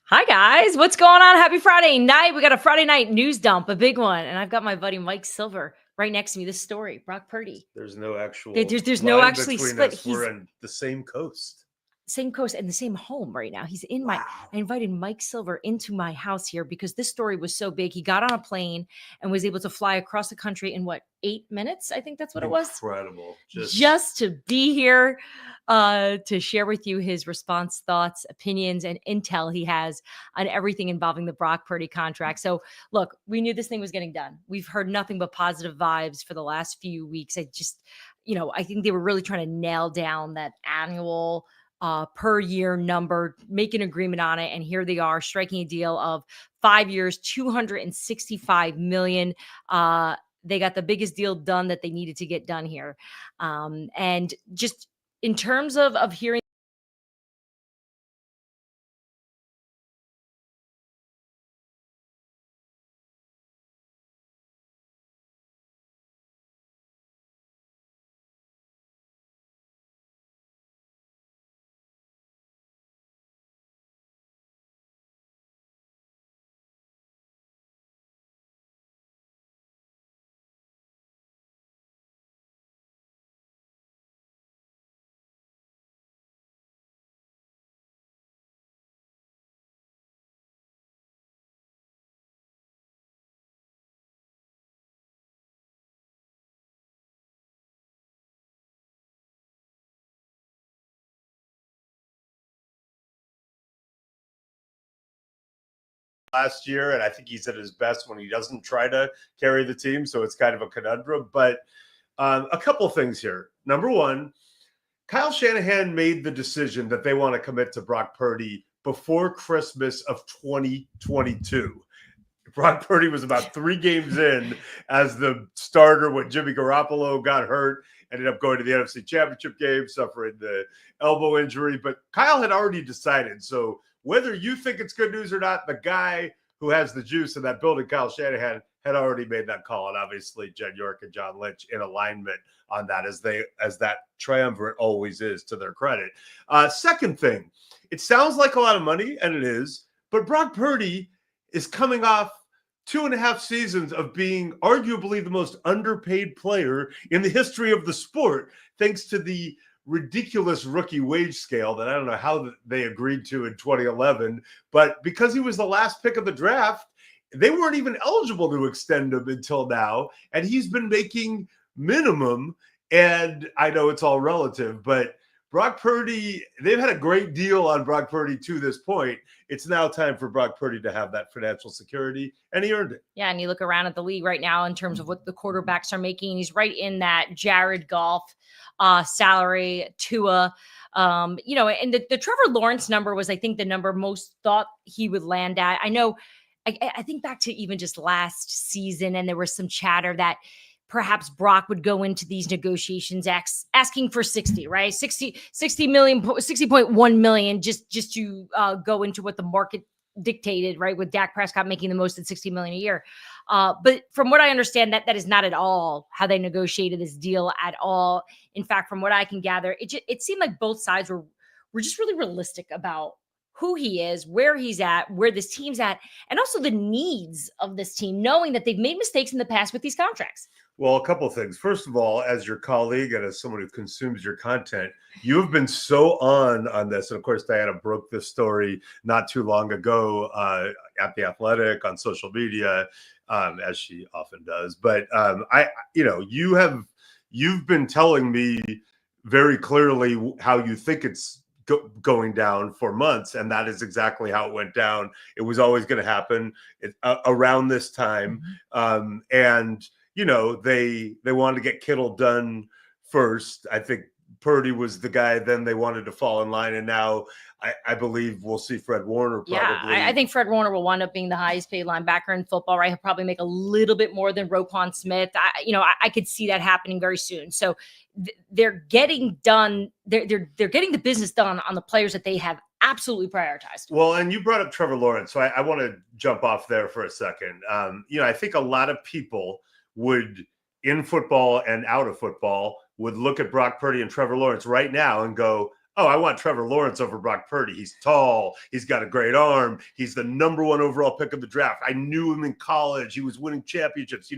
Hi, guys. What's going on? Happy Friday night. We got a Friday night news dump, a big one. And I've got my buddy Mike Silver right next to me. This story, Brock Purdy. There's no actual There's no actually split. We're on the same coast. Same coast and the same home right now. He's in I invited Mike Silver into my house here because this story was so big. He got on a plane and was able to fly across the country in 8 minutes? I think that's what it was. Incredible. Just to be here to share with you his response, thoughts, opinions, and intel he has on everything involving the Brock Purdy contract. So look, we knew this thing was getting done. We've heard nothing but positive vibes for the last few weeks. I think they were really trying to nail down that annual per year number, make an agreement on it. And here they are striking a deal of 5 years, $265 million. They got the biggest deal done that they needed to get done here. And just in terms of hearing last year, and I think he's at his best when he doesn't try to carry the team, so it's kind of a conundrum. But a couple things here. Number one, Kyle Shanahan made the decision that they want to commit to Brock Purdy before Christmas of 2022. Brock Purdy was about 3 games in as the starter when Jimmy Garoppolo got hurt, ended up going to the NFC Championship game, suffering the elbow injury. But Kyle had already decided. So whether you think it's good news or not, the guy who has the juice in that building, Kyle Shanahan, had already made that call. And obviously, Jed York and John Lynch in alignment on that, as that triumvirate always is, to their credit. Second thing, it sounds like a lot of money, and it is, but Brock Purdy is coming off 2.5 seasons of being arguably the most underpaid player in the history of the sport, thanks to the ridiculous rookie wage scale that I don't know how they agreed to in 2011. But because he was the last pick of the draft, they weren't even eligible to extend him until now. And he's been making minimum. And I know it's all relative, but Brock Purdy, they've had a great deal on Brock Purdy to this point. It's now time for Brock Purdy to have that financial security, and he earned it. Yeah, and you look around at the league right now in terms of what the quarterbacks are making. He's right in that Jared Goff salary, Tua. And the Trevor Lawrence number was, I think, the number most thought he would land at. I know, I think back to even just last season, and there was some chatter that perhaps Brock would go into these negotiations asking for 60, right? 60 million, 60.1 million, just to go into what the market dictated, right? With Dak Prescott making the most at 60 million a year. But from what I understand, that is not at all how they negotiated this deal at all. In fact, from what I can gather, it seemed like both sides were just really realistic about who he is, where he's at, where this team's at, and also the needs of this team, knowing that they've made mistakes in the past with these contracts. Well, a couple of things. First of all, as your colleague and as someone who consumes your content, you have been so on this. And of course, Dianna broke this story not too long ago at The Athletic on social media, as she often does. But you've been telling me very clearly how you think it's going down for months, and that is exactly how it went down. It was always going to happen around this time, and they wanted to get Kittle done first. I think Purdy was the guy. Then they wanted to fall in line, and now I believe we'll see Fred Warner. Probably. Yeah, I think Fred Warner will wind up being the highest paid linebacker in football. Right, he'll probably make a little bit more than Roquan Smith. I could see that happening very soon. So they're getting done. They're getting the business done on the players that they have absolutely prioritized. Well, and you brought up Trevor Lawrence, so I want to jump off there for a second. I think a lot of people would, in football and out of football, would look at Brock Purdy and Trevor Lawrence right now and go, oh, I want Trevor Lawrence over Brock Purdy. He's tall. He's got a great arm. He's the number 1 overall pick of the draft. I knew him in college. He was winning championships.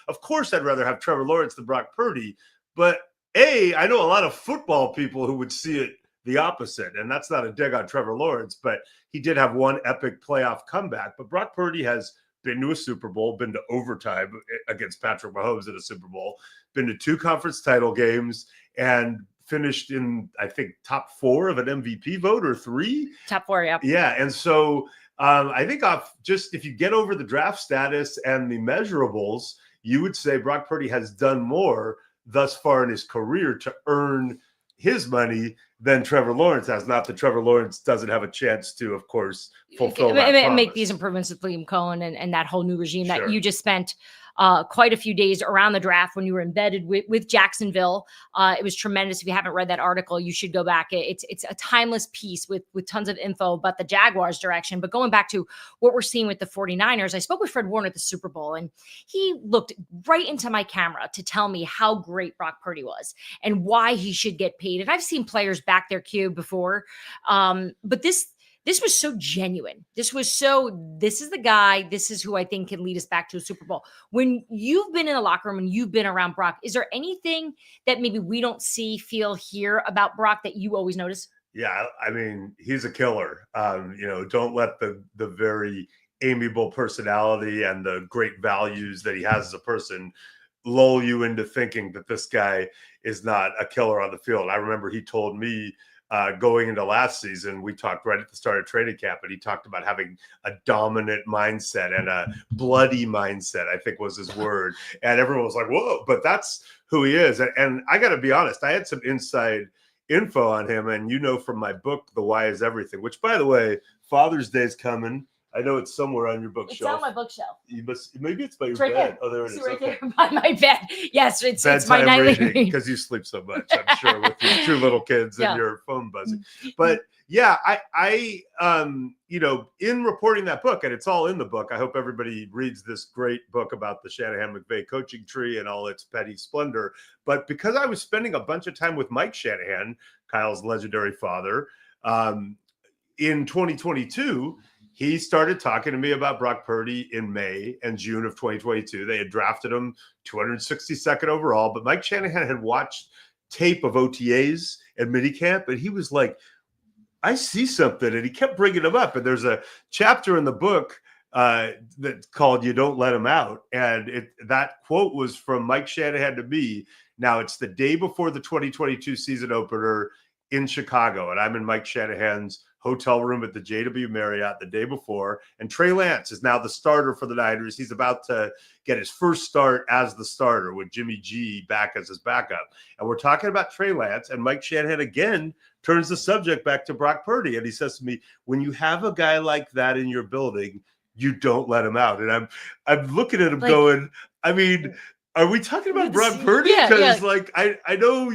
Of course, I'd rather have Trevor Lawrence than Brock Purdy. But I know a lot of football people who would see it the opposite. And that's not a dig on Trevor Lawrence, but he did have one epic playoff comeback. But Brock Purdy has been to a Super Bowl, been to overtime against Patrick Mahomes in a Super Bowl, been to 2 conference title games, and finished in, I think, top 4 of an MVP vote, or 3. Top 4, yeah. Yeah, and so I think if you get over the draft status and the measurables, you would say Brock Purdy has done more thus far in his career to earn his money than Trevor Lawrence has. Not that Trevor Lawrence doesn't have a chance to, of course, fulfill that promise. Make these improvements with Liam Cohen and that whole new regime Sure. that you just spent quite a few days around the draft when you were embedded with Jacksonville. It was tremendous. If you haven't read that article, you should go back. It's a timeless piece with tons of info about the Jaguars' direction. But going back to what we're seeing with the 49ers, I spoke with Fred Warner at the Super Bowl, and he looked right into my camera to tell me how great Brock Purdy was and why he should get paid. And I've seen players back their cue before, but this was so genuine. This is the guy. This is who I think can lead us back to a Super Bowl. When you've been in the locker room and you've been around Brock, is there anything that maybe we don't see, feel, hear about Brock that you always notice? Yeah, I mean, he's a killer. Don't let the very amiable personality and the great values that he has as a person lull you into thinking that this guy is not a killer on the field. I remember he told me going into last season, we talked right at the start of training camp, and he talked about having a dominant mindset and a bloody mindset, I think was his word. And everyone was like, whoa, but that's who he is. And I got to be honest, I had some inside info on him. And from my book, The Why Is Everything, which, by the way, Father's Day's coming. I know it's somewhere on your bookshelf. It's on my bookshelf. Maybe it's by your bed. There. Oh, there it is. Right there by my bed. Yes, it's my nightly reading. Because you sleep so much, I'm sure, with your 2 little kids and your phone buzzing. But yeah, I in reporting that book, and it's all in the book, I hope everybody reads this great book about the Shanahan-McVay coaching tree and all its petty splendor. But because I was spending a bunch of time with Mike Shanahan, Kyle's legendary father, in 2022, he started talking to me about Brock Purdy in May and June of 2022. They had drafted him 262nd overall, but Mike Shanahan had watched tape of OTAs and minicamp, and he was like, I see something. And he kept bringing him up. And there's a chapter in the book that's called You Don't Let Him Out. And that quote was from Mike Shanahan to me. Now, it's the day before the 2022 season opener in Chicago, and I'm in Mike Shanahan's hotel room at the JW Marriott the day before, and Trey Lance is now the starter for the Niners. He's about to get his first start as the starter with Jimmy G back as his backup. And we're talking about Trey Lance, and Mike Shanahan again turns the subject back to Brock Purdy. And he says to me, when you have a guy like that in your building, you don't let him out. And I'm looking at him going, I mean, are we talking about Brock Purdy? Because I know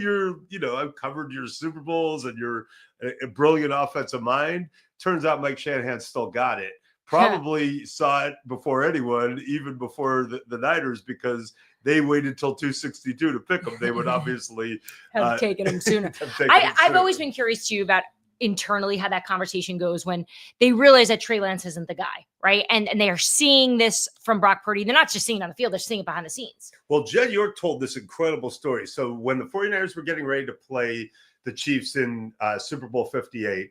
I've covered your Super Bowls and you're a brilliant offensive mind. Turns out Mike Shanahan still got it. Probably saw it before anyone, even before the Niners, because they waited till 262 to pick him. They would obviously have taken him sooner. I've always been curious too about internally how that conversation goes when they realize that Trey Lance isn't the guy, right? And they are seeing this from Brock Purdy. They're not just seeing it on the field, they're seeing it behind the scenes. Well, Jed York told this incredible story. So when the 49ers were getting ready to play the Chiefs in Super Bowl 58,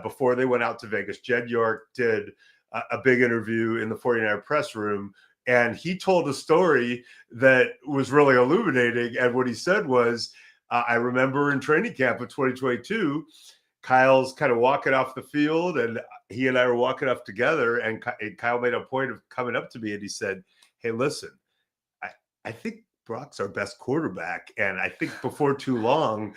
before they went out to Vegas, Jed York did a big interview in the 49er press room, and he told a story that was really illuminating. And what he said was, I remember in training camp of 2022, Kyle's kind of walking off the field, and he and I were walking up together, and Kyle made a point of coming up to me, and he said, hey, listen, I think Brock's our best quarterback, and I think before too long,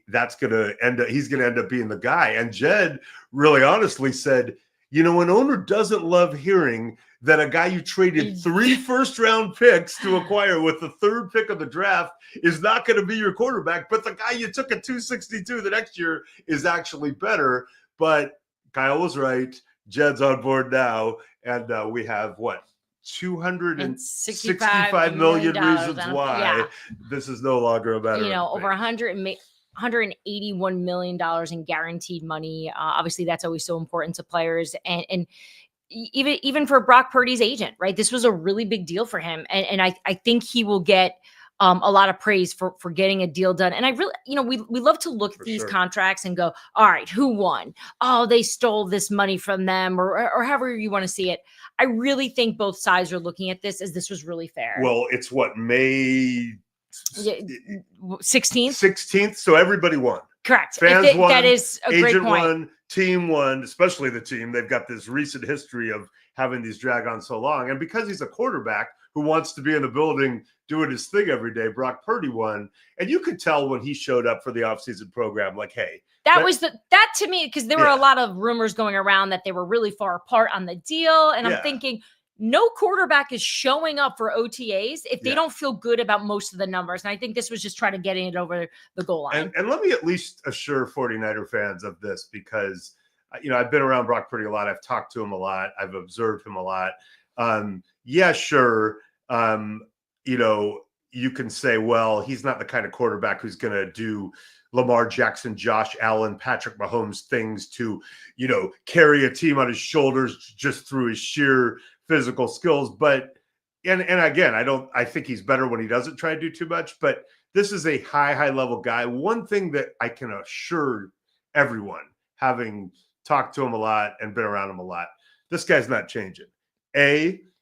that's going to he's going to end up being the guy. And Jed really honestly said, an owner doesn't love hearing that a guy you traded 3 first-round picks to acquire with the 3rd pick of the draft is not going to be your quarterback, but the guy you took at 262 the next year is actually better. But Kyle was right. Jed's on board now, and we have what? $265 million reasons why this is no longer a matter of over $181 million in guaranteed money. Obviously, that's always so important to players, and even for Brock Purdy's agent, right? This was a really big deal for him, and I think he will get a lot of praise for getting a deal done. And I really, we love to look at these contracts and go, all right, who won? Oh, they stole this money from them, or however you want to see it. I really think both sides are looking at this as this was really fair. Well, it's what, May 16th? So everybody won. Correct. Fans won. That is a great point. Won, team won, especially the team. They've got this recent history of having these drag on so long. And because he's a quarterback who wants to be in the building doing his thing every day, Brock Purdy won. And you could tell when he showed up for the offseason program, like, hey. That to me, because there were a lot of rumors going around that they were really far apart on the deal. And I'm thinking, no quarterback is showing up for OTAs if they don't feel good about most of the numbers. And I think this was just trying to get it over the goal line. And let me at least assure 49er fans of this, because, I've been around Brock Purdy a lot. I've talked to him a lot. I've observed him a lot. You can say, well, he's not the kind of quarterback who's going to do Lamar Jackson, Josh Allen, Patrick Mahomes things to, carry a team on his shoulders just through his sheer physical skills. But, and again, I think he's better when he doesn't try to do too much, but this is a high level guy. One thing that I can assure everyone, having talked to him a lot and been around him a lot, this guy's not changing.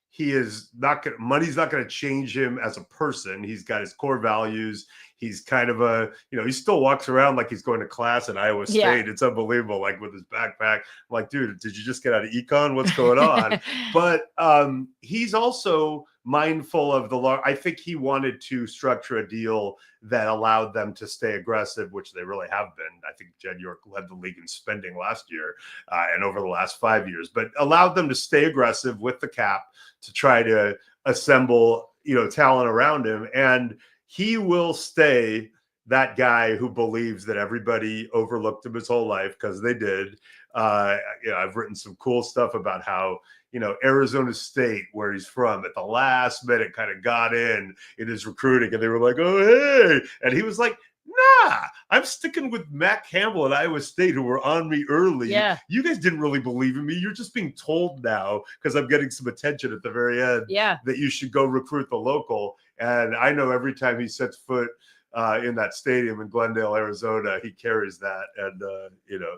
He is not going. Money's not going to change him as a person. He's got his core values. He's kind of he still walks around like he's going to class at Iowa State. Yeah. It's unbelievable, like with his backpack. I'm like, dude, did you just get out of econ? What's going on? But he's also mindful of I think he wanted to structure a deal that allowed them to stay aggressive, which they really have been. I think Jed York led the league in spending last year and over the last 5 years, but allowed them to stay aggressive with the cap to try to assemble, talent around him. And he will stay that guy who believes that everybody overlooked him his whole life, because they did. I've written some cool stuff about how, Arizona State, where he's from, at the last minute kind of got in his recruiting, and they were like, oh, hey. And he was like, nah, I'm sticking with Matt Campbell at Iowa State, who were on me early. Yeah. You guys didn't really believe in me. You're just being told now, because I'm getting some attention at the very end, that you should go recruit the local. And I know every time he sets foot in that stadium in Glendale, Arizona. He carries that, and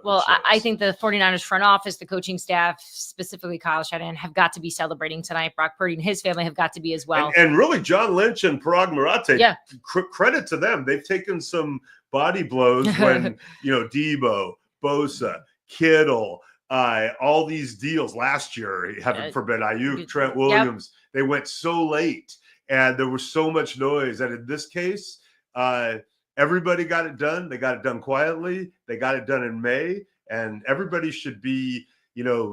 well, I think the 49ers front office, the coaching staff, specifically Kyle Shanahan, have got to be celebrating tonight. Brock Purdy and his family have got to be as well. And really, John Lynch and Parag Marate, yeah. Credit to them. They've taken some body blows when, Debo, Bosa, Kittle, all these deals last year, heaven forbid, Ayuk, Trent Williams, they went so late and there was so much noise. And in this case, everybody got it done. They got it done quietly. They got it done in May, and everybody should be,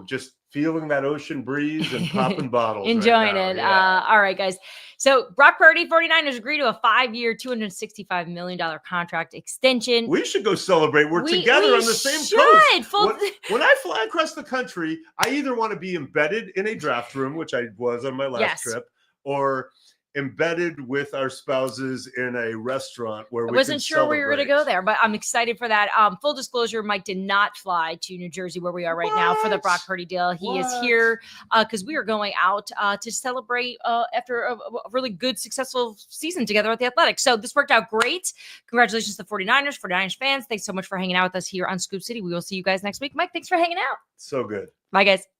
just feeling that ocean breeze and popping bottles. Enjoying it. Yeah. All right, guys. So Brock Purdy, 49ers agreed to a 5-year, $265 million contract extension. We should go celebrate. We're together on the same coast. When I fly across the country, I either want to be embedded in a draft room, which I was on my last trip, or embedded with our spouses in a restaurant where we wasn't sure we were going to go there, but I'm excited for that. Full disclosure, Mike did not fly to New Jersey where we are right now for the Brock Purdy deal. He is here because we are going out to celebrate after a really good, successful season together at the Athletics. So this worked out great. Congratulations to the 49ers fans. Thanks so much for hanging out with us here on Scoop City. We will see you guys next week. Mike, thanks for hanging out. So good. Bye, guys.